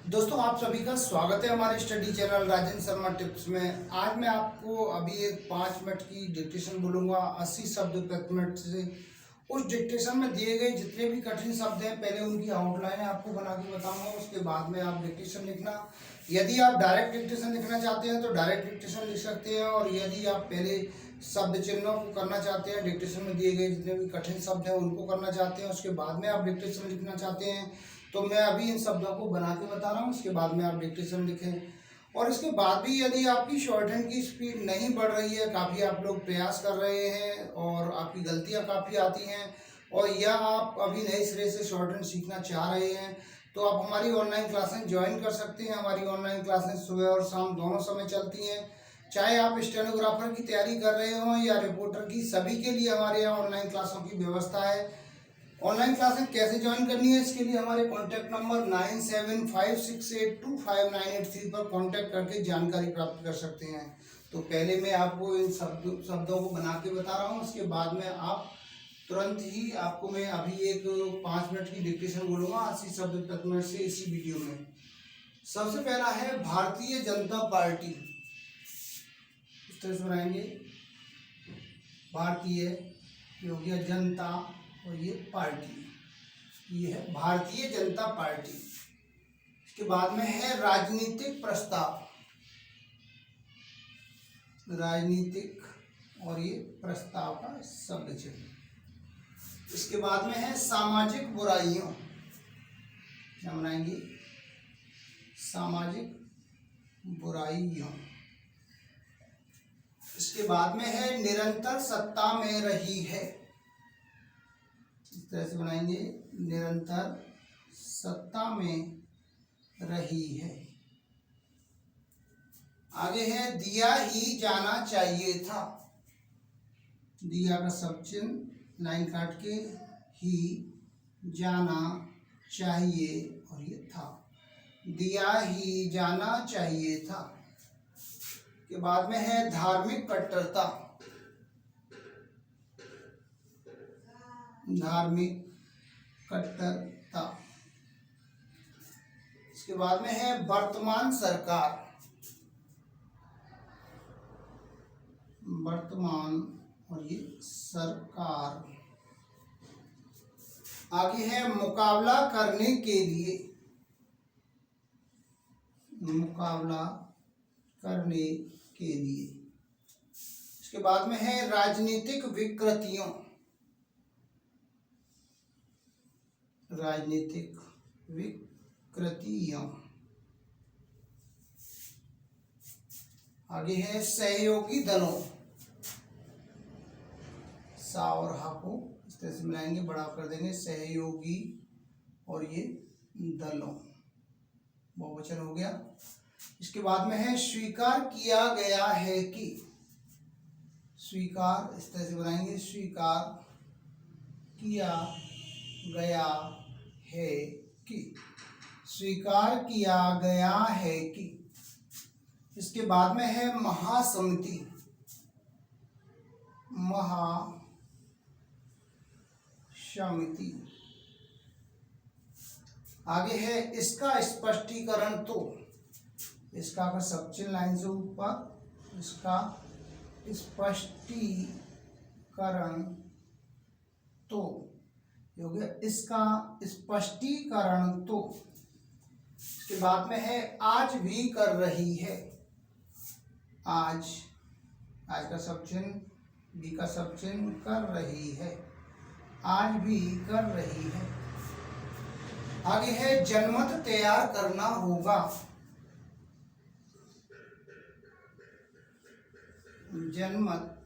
दोस्तों आप सभी का स्वागत है हमारे study channel Rajendra Sharma tips में। आज मैं आपको अभी एक 5 मिनट की डिक्टेशन बोलूँगा 80 शब्द प्रति मिनट से। उस डिक्टेशन में दिए गए जितने भी कठिन शब्द हैं पहले उनकी आउटलाइन आपको बना के बताऊंगा, उसके बाद में आप डिक्टेशन लिखना। यदि आप डायरेक्ट डिक्टेशन लिखना चाहते हैं तो डायरेक्ट डिक्टेशन लिख सकते हैं, और यदि आप पहले शब्द चिन्हों को करना चाहते हैं, डिक्टेशन में दिए गए जितने भी कठिन शब्द हैं उनको करना चाहते हैं, उसके बाद में आप डिक्टेशन लिखना चाहते हैं, तो मैं अभी इन शब्दों को बना के बता रहा हूँ, उसके बाद में आप डिक्टेशन लिखें। और इसके बाद भी यदि आपकी शॉर्ट हैंड की स्पीड नहीं बढ़ रही है, काफ़ी आप लोग प्रयास कर रहे हैं और आपकी गलतियाँ काफ़ी आती हैं, और या आप अभी नए सिरे से शॉर्ट हैंड सीखना चाह रहे हैं, तो आप हमारी ऑनलाइन क्लासें ज्वाइन कर सकते हैं। हमारी ऑनलाइन क्लासें सुबह और शाम दोनों समय चलती हैं। चाहे आप स्टेनोग्राफर की तैयारी कर रहे हों या रिपोर्टर की, सभी के लिए हमारे यहाँ ऑनलाइन क्लासों की व्यवस्था है। ऑनलाइन क्लासेस कैसे ज्वाइन करनी है, इसके लिए हमारे कॉन्टैक्ट नंबर 9756825983 पर कॉन्टैक्ट करके जानकारी प्राप्त कर सकते हैं। तो पहले मैं आपको इन शब्दों को बना के बता रहा हूँ, उसके बाद में आप तुरंत ही आपको मैं अभी एक 5 मिनट की डिक्टेशन बोलूँगा 80 शब्द प्रति मिनट से इसी वीडियो में। सबसे पहला है भारतीय जनता पार्टी। इस तरह से बनाएंगे, भारतीय, ये हो गया जनता, और ये पार्टी, ये है भारतीय जनता पार्टी। इसके बाद में है राजनीतिक प्रस्ताव, राजनीतिक, और ये प्रस्ताव का शब्द चिन्ह। इसके बाद में है सामाजिक बुराइयों, क्या बनाएंगे, सामाजिक बुराइयों। इसके बाद में है निरंतर सत्ता में रही है, इस तरह से बनाएंगे, निरंतर सत्ता में रही है। आगे है दिया ही जाना चाहिए था, दिया का सब चिन्ह लाइन काट के, ही, जाना चाहिए, और ये था, दिया ही जाना चाहिए था। के बाद में है धार्मिक कट्टरता, धार्मिक कट्टरता। इसके बाद में है वर्तमान सरकार, वर्तमान, और ये सरकार। आगे है मुकाबला करने के लिए, मुकाबला करने के लिए। इसके बाद में है राजनीतिक विकृतियों, राजनीतिक विकृतियों। आगे है सहयोगी दलों, सा और हा को इस तरह से मिलाएंगे, बड़ा कर देंगे, सहयोगी, और ये दलों, बहुवचन हो गया। इसके बाद में है स्वीकार किया गया है कि, स्वीकार, इस तरह से बनाएंगे, स्वीकार किया गया है कि, स्वीकार किया गया है कि। इसके बाद में है महासमिति, महासमिति। आगे है इसका स्पष्टीकरण तो, इसका का सब चिन्ह लाइन से ऊपर, इसका स्पष्टीकरण तो, हो गया इसका स्पष्टीकरण तो। इसके बाद में है आज भी कर रही है, आज, आज का सब चिन्ह, भी का सब चिन्ह, कर रही है, आज भी कर रही है। आगे है जनमत तैयार करना होगा, जनमत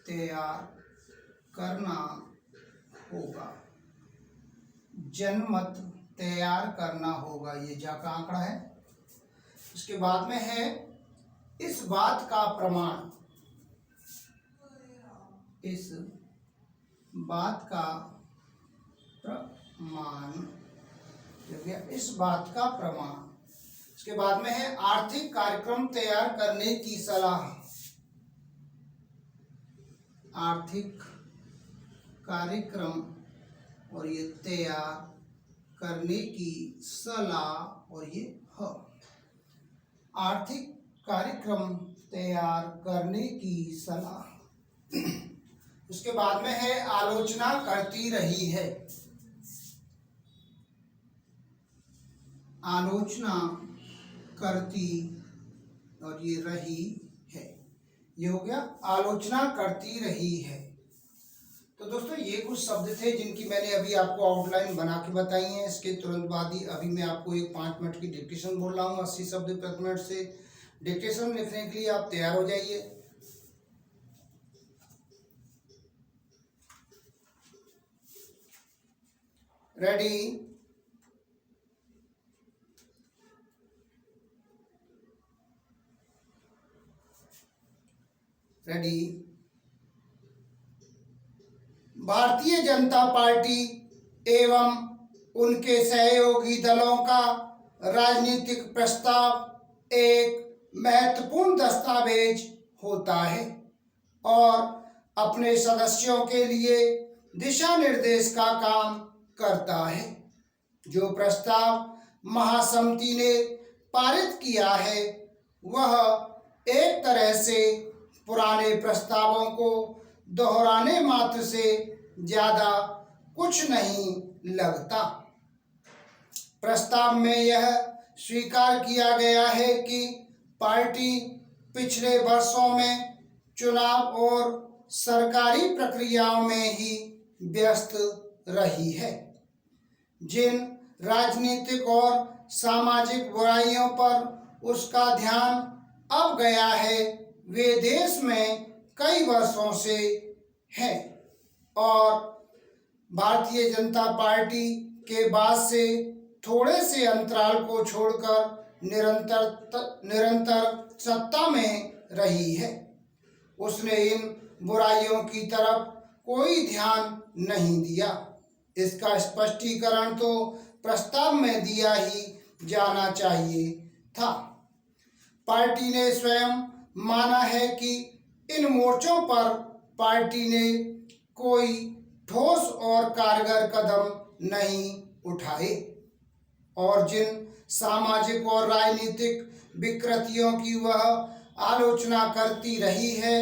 तैयार करना होगा, जनमत तैयार करना होगा, ये जा का आंकड़ा है। इसके बाद में है इस बात का प्रमाण, इस बात का प्रमाण, इस बात का प्रमाण। इसके बाद में है आर्थिक कार्यक्रम तैयार करने की सलाह, आर्थिक कार्यक्रम, और ये तैयार करने की सलाह और ये ह आर्थिक कार्यक्रम तैयार करने की सलाह। उसके बाद में है आलोचना करती रही है। आलोचना करती और ये रही है, ये हो गया आलोचना करती रही है। तो दोस्तों ये कुछ शब्द थे जिनकी मैंने अभी आपको आउटलाइन बना के बताई है। इसके तुरंत बाद ही अभी मैं आपको एक 5 मिनट की डिक्टेशन बोल रहा हूँ 80 शब्द प्रति मिनट से। डिक्टेशन लिखने के लिए आप तैयार हो जाइए। Ready, ready. Bharatiya Janata party एवं उनके सहयोगी दलों का राजनीतिक प्रस्ताव एक महत्वपूर्ण दस्तावेज होता है और अपने सदस्यों के लिए दिशा निर्देश का काम करता है। जो प्रस्ताव महासमिति ने पारित किया है वह एक तरह से पुराने प्रस्तावों को दोहराने मात्र से ज्यादा कुछ नहीं लगता। प्रस्ताव में यह स्वीकार किया गया है कि पार्टी पिछले वर्षों में चुनाव और सरकारी प्रक्रियाओं में ही व्यस्त रही है। जिन राजनीतिक और सामाजिक बुराइयों पर उसका ध्यान अब गया है वे देश में कई वर्षों से है और भारतीय जनता पार्टी के बाद से थोड़े से अंतराल को छोड़कर निरंतर सत्ता में रही है। उसने इन बुराइयों की तरफ कोई ध्यान नहीं दिया। इसका स्पष्टीकरण तो प्रस्ताव में दिया ही जाना चाहिए था। पार्टी ने स्वयं माना है कि इन मोर्चों पर पार्टी ने कोई ठोस और कारगर कदम नहीं उठाए और जिन सामाजिक और राजनीतिक विकृतियों की वह आलोचना करती रही है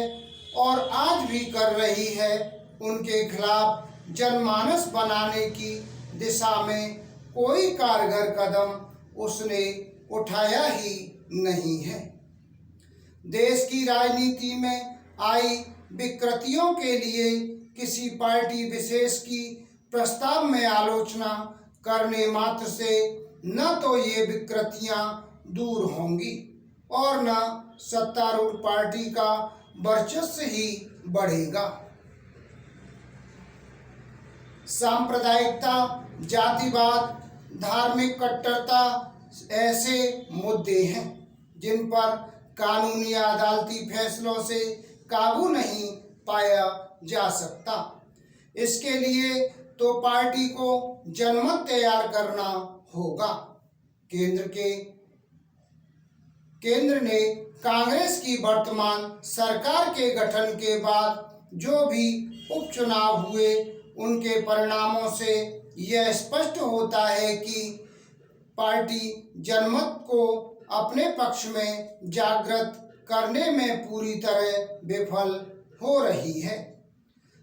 और आज भी कर रही है उनके खिलाफ जनमानस बनाने की दिशा में कोई कारगर कदम उसने उठाया ही नहीं है। देश की राजनीति में आई विकृतियों के लिए किसी पार्टी विशेष की प्रस्ताव में आलोचना करने मात्र से न तो ये विकृतियां दूर होंगी और न सत्तारूढ़ पार्टी का वर्चस्व ही बढ़ेगा। सांप्रदायिकता, जातिवाद, धार्मिक कट्टरता ऐसे मुद्दे हैं जिन पर कानूनी अदालती फैसलों से काबू नहीं पाया जा सकता। इसके लिए तो पार्टी को जनमत तैयार करना होगा। केंद्र ने कांग्रेस की वर्तमान सरकार के गठन के बाद जो भी उपचुनाव हुए उनके परिणामों से यह स्पष्ट होता है कि पार्टी जनमत को अपने पक्ष में जागृत करने में पूरी तरह विफल हो रही है।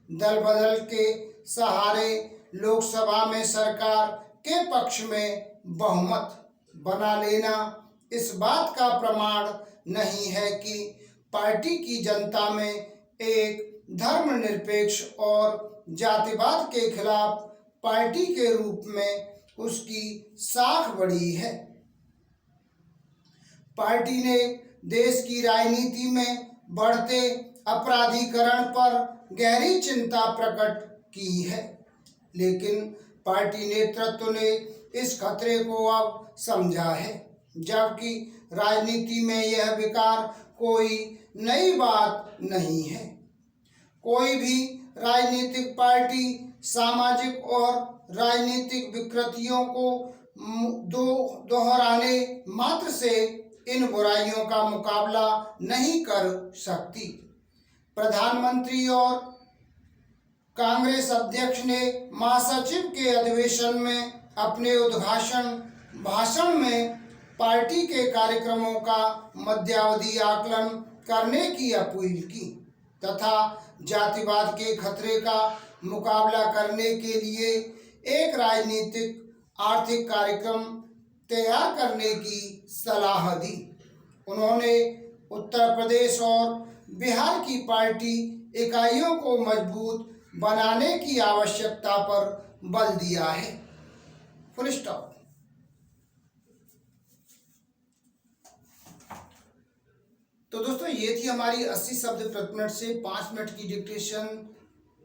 दल बदल के सहारे लोकसभा में सरकार के पक्ष में बहुमत बना लेना इस बात का प्रमाण नहीं है कि पार्टी की जनता में एक धर्मनिरपेक्ष और जातिवाद के खिलाफ पार्टी के रूप में उसकी साख बढ़ी है। पार्टी ने देश की राजनीति में बढ़ते अपराधीकरण पर गहरी चिंता प्रकट की है, लेकिन पार्टी नेतृत्व ने इस खतरे को अब समझा है, जबकि राजनीति में यह विकार कोई नई बात नहीं है। कोई भी राजनीतिक पार्टी सामाजिक और राजनीतिक विकृतियों को दोहराने मात्र से इन बुराइयों का मुकाबला नहीं कर सकती। प्रधानमंत्री और कांग्रेस अध्यक्ष ने महासचिव के अधिवेशन में अपने उद्घाटन भाषण में पार्टी के कार्यक्रमों का मध्यावधि आकलन करने की अपील की तथा जातिवाद के खतरे का मुकाबला करने के लिए एक राजनीतिक आर्थिक कार्यक्रम तैयार करने की सलाह दी। उन्होंने उत्तर प्रदेश और बिहार की पार्टी इकाइयों को मजबूत बनाने की आवश्यकता पर बल दिया है। Full stop. तो दोस्तों ये थी हमारी 80 शब्द प्रति मिनट से 5 मिनट की डिक्टेशन।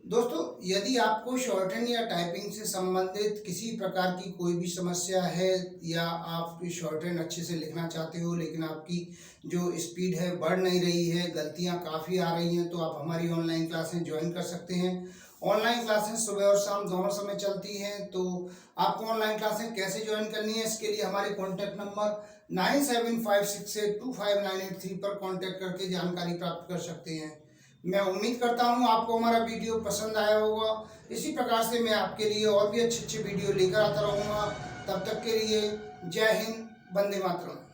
दोस्तों यदि आपको शॉर्ट हैंड या टाइपिंग से संबंधित किसी प्रकार की कोई भी समस्या है या आप शॉर्ट हैंड अच्छे से लिखना चाहते हो लेकिन आपकी जो स्पीड है बढ़ नहीं रही है, गलतियां काफ़ी आ रही हैं, तो आप हमारी ऑनलाइन क्लासें ज्वाइन कर सकते हैं। ऑनलाइन क्लासें सुबह और शाम दोनों समय चलती हैं। तो आपको ऑनलाइन क्लासें कैसे ज्वाइन करनी है इसके लिए हमारे कॉन्टैक्ट नंबर 9756825983 पर कॉन्टैक्ट करके जानकारी प्राप्त कर सकते हैं। मैं उम्मीद करता हूं आपको हमारा वीडियो पसंद आया होगा। इसी प्रकार से मैं आपके लिए और भी अच्छे वीडियो लेकर आता रहूँगा। तब तक के लिए जय हिंद, वंदे मातरम।